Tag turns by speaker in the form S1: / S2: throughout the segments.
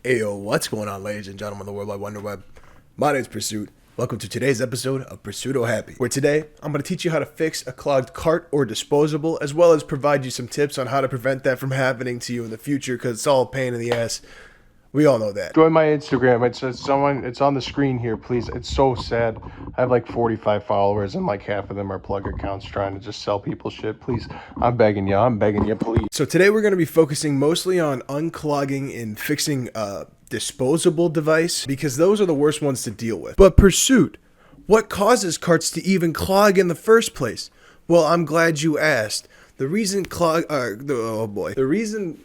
S1: Ayo, what's going on, ladies and gentlemen of the World Wide Wonder Web? My name's Pursuit. Welcome to today's episode of Pursuit Happy, where today I'm going to teach you how to fix a clogged cart or disposable, as well as provide you some tips on how to prevent that from happening to you in the future, because it's all a pain in the ass. We all know that.
S2: Join my Instagram. It's on the screen here, please. It's so sad. I have like 45 followers and like half of them are plug accounts trying to just sell people shit. Please, I'm begging you, please.
S1: So today we're going to be focusing mostly on unclogging and fixing a disposable device, because those are the worst ones to deal with. But Pursuit, what causes carts to even clog in the first place? Well, I'm glad you asked. The reason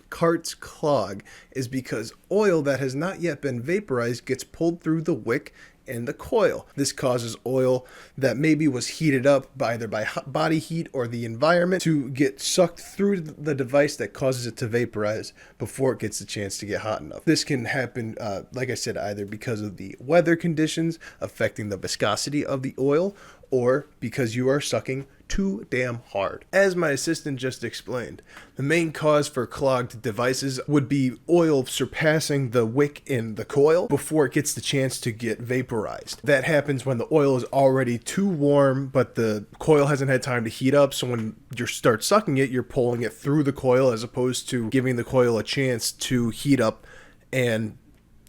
S1: carts clog is because oil that has not yet been vaporized gets pulled through the wick and the coil. This causes oil that maybe was heated up either by body heat or the environment to get sucked through the device that causes it to vaporize before it gets a chance to get hot enough. This can happen, like I said, either because of the weather conditions affecting the viscosity of the oil, or because you are sucking too damn hard. As my assistant just explained, the main cause for clogged devices would be oil surpassing the wick in the coil before it gets the chance to get vaporized. That happens when the oil is already too warm, but the coil hasn't had time to heat up, so when you start sucking it, you're pulling it through the coil as opposed to giving the coil a chance to heat up and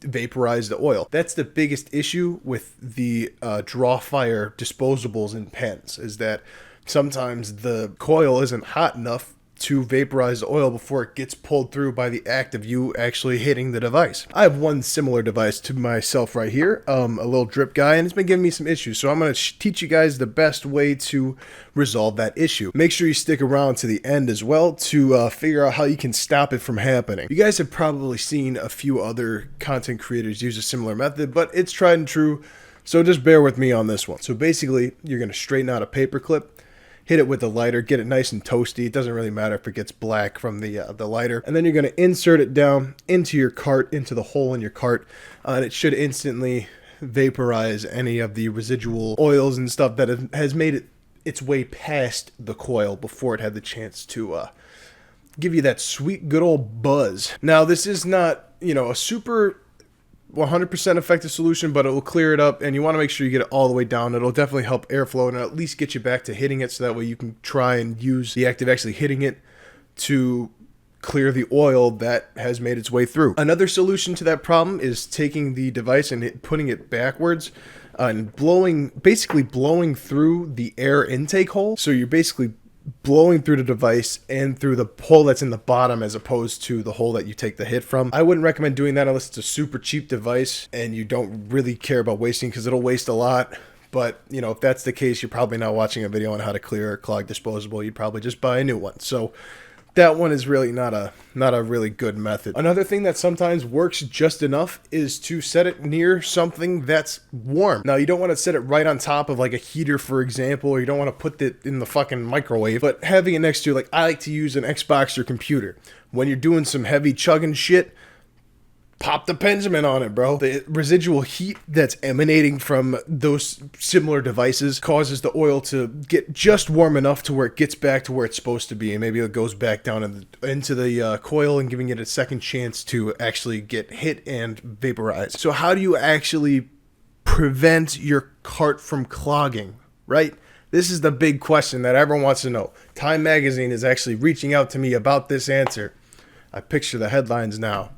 S1: vaporize the oil. That's the biggest issue with the draw fire disposables and pens, is that sometimes the coil isn't hot enough to vaporize the oil before it gets pulled through by the act of you actually hitting the device. I have one similar device to myself right here, a little drip guy, and it's been giving me some issues. So I'm going to teach you guys the best way to resolve that issue. Make sure you stick around to the end as well to figure out how you can stop it from happening. You guys have probably seen a few other content creators use a similar method, but it's tried and true. So just bear with me on this one. So basically, you're going to straighten out a paper clip, hit it with a lighter, get it nice and toasty. It doesn't really matter if it gets black from the lighter. And then you're going to insert it down into your cart, into the hole in your cart. And it should instantly vaporize any of the residual oils and stuff that has made its way past the coil before it had the chance to give you that sweet, good old buzz. Now, this is not, a super 100% effective solution, but it will clear it up, and you want to make sure you get it all the way down. It'll definitely help airflow and at least get you back to hitting it, so that way you can try and use the act of actually hitting it to clear the oil that has made its way through. Another solution to that problem is taking the device and putting it backwards and basically blowing through the air intake hole. So you're basically blowing through the device and through the hole that's in the bottom as opposed to the hole that you take the hit from. I wouldn't recommend doing that unless it's a super cheap device and you don't really care about wasting, because it'll waste a lot. But, if that's the case, you're probably not watching a video on how to clear a clogged disposable. You'd probably just buy a new one. So that one is really not a really good method. Another thing that sometimes works just enough is to set it near something that's warm. Now, you don't want to set it right on top of like a heater, for example, or you don't want to put it in the fucking microwave, but having it next to, like, I like to use an Xbox or computer. When you're doing some heavy chugging shit, pop the Benjamin on it, bro. The residual heat that's emanating from those similar devices causes the oil to get just warm enough to where it gets back to where it's supposed to be, and maybe it goes back down into the coil and giving it a second chance to actually get hit and vaporize. So how do you actually prevent your cart from clogging, right? This is the big question that everyone wants to know. Time Magazine is actually reaching out to me about this answer. I picture the headlines now.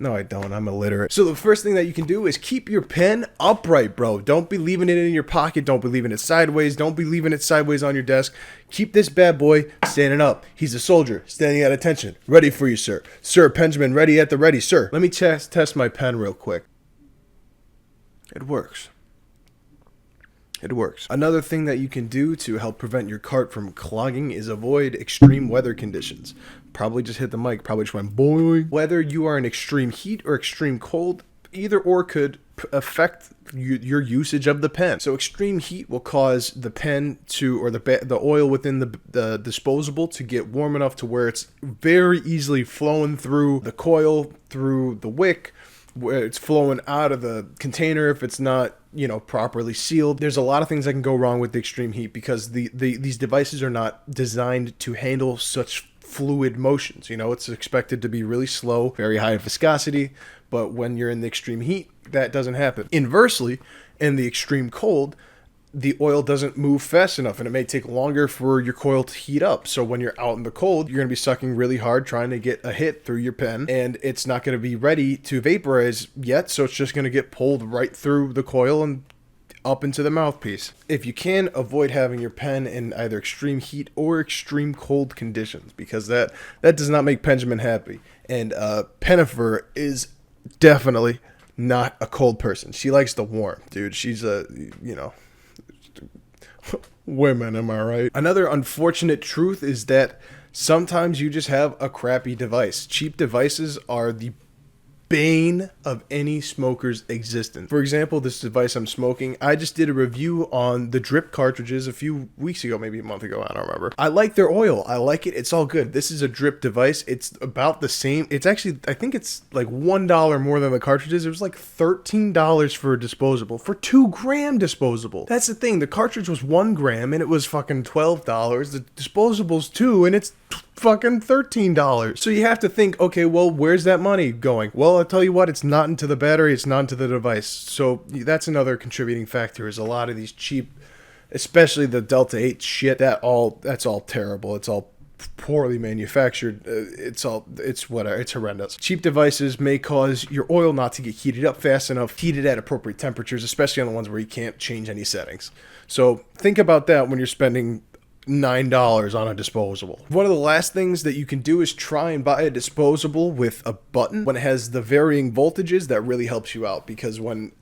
S1: No, I don't. I'm illiterate. So the first thing that you can do is keep your pen upright, bro. Don't be leaving it in your pocket. Don't be leaving it sideways. Don't be leaving it sideways on your desk. Keep this bad boy standing up. He's a soldier, standing at attention. Ready for you, sir. Sir, Benjamin, ready at the ready, sir. Let me test my pen real quick. It works. It works. Another thing that you can do to help prevent your cart from clogging is avoid extreme weather conditions. Probably just hit the mic. Probably just went boing. Whether you are in extreme heat or extreme cold, either or could affect your usage of the pen. So extreme heat will cause the pen or the oil within the disposable to get warm enough to where it's very easily flowing through the coil, through the wick, where it's flowing out of the container if it's not, properly sealed. There's a lot of things that can go wrong with the extreme heat because these devices are not designed to handle such fluid motions. You know, it's expected to be really slow, very high viscosity, but when you're in the extreme heat, that doesn't happen. Inversely, in the extreme cold, the oil doesn't move fast enough, and it may take longer for your coil to heat up. So when you're out in the cold, you're going to be sucking really hard trying to get a hit through your pen, and it's not going to be ready to vaporize yet, so it's just going to get pulled right through the coil and up into the mouthpiece. If you can, avoid having your pen in either extreme heat or extreme cold conditions, because that does not make Benjamin happy. And Pennifer is definitely not a cold person. She likes the warmth, dude. She's women, am I right? Another unfortunate truth is that sometimes you just have a crappy device. Cheap devices are the bane of any smoker's existence. For example, this device I'm smoking, I just did a review on the drip cartridges a few weeks ago, maybe a month ago, I don't remember. I like their oil. I like it. It's all good. This is a drip device. It's about the same. It's actually, I think it's like $1 more than the cartridges. It was like $13 for a disposable, for 2-gram disposable. That's the thing. The cartridge was 1 gram and it was fucking $12. The disposable's 2 and it's fucking $13. So you have to think, okay, well, where's that money going? Well, I'll tell you what, it's not into the battery, it's not into the device. So that's another contributing factor, is a lot of these cheap, especially the Delta 8 shit, that's all terrible. It's all poorly manufactured. It's horrendous. Cheap devices may cause your oil not to get heated up fast enough, heated at appropriate temperatures, especially on the ones where you can't change any settings. So think about that when you're spending $9 on a disposable. One of the last things that you can do is try and buy a disposable with a button when it has the varying voltages. That really helps you out, because when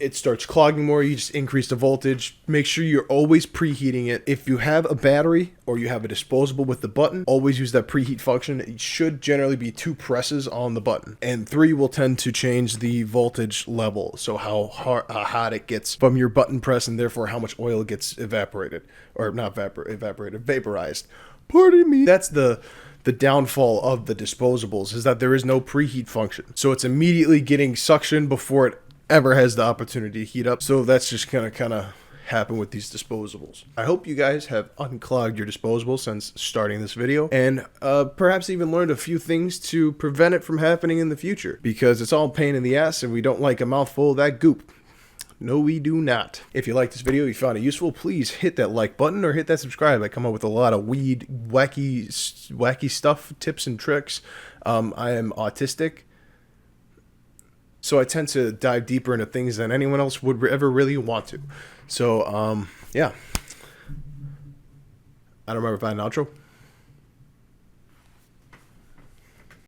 S1: it starts clogging more, you just increase the voltage. Make sure you're always preheating it. If you have a battery or you have a disposable with the button, always use that preheat function. It should generally be 2 presses on the button, and 3 will tend to change the voltage level, so how hot it gets from your button press, and therefore how much oil gets evaporated, or not evaporated, vaporized. Pardon me. That's the downfall of the disposables, is that there is no preheat function, so it's immediately getting suction before it ever has the opportunity to heat up. So that's just gonna kind of happen with these disposables. I hope you guys have unclogged your disposable since starting this video, and perhaps even learned a few things to prevent it from happening in the future, because it's all a pain in the ass and we don't like a mouthful of that goop. No, we do not. If you like this video, you found it useful, please hit that like button or hit that subscribe. I come up with a lot of wacky stuff, tips and tricks. I am autistic, so I tend to dive deeper into things than anyone else would ever really want to. So, yeah. I don't remember if I had an outro.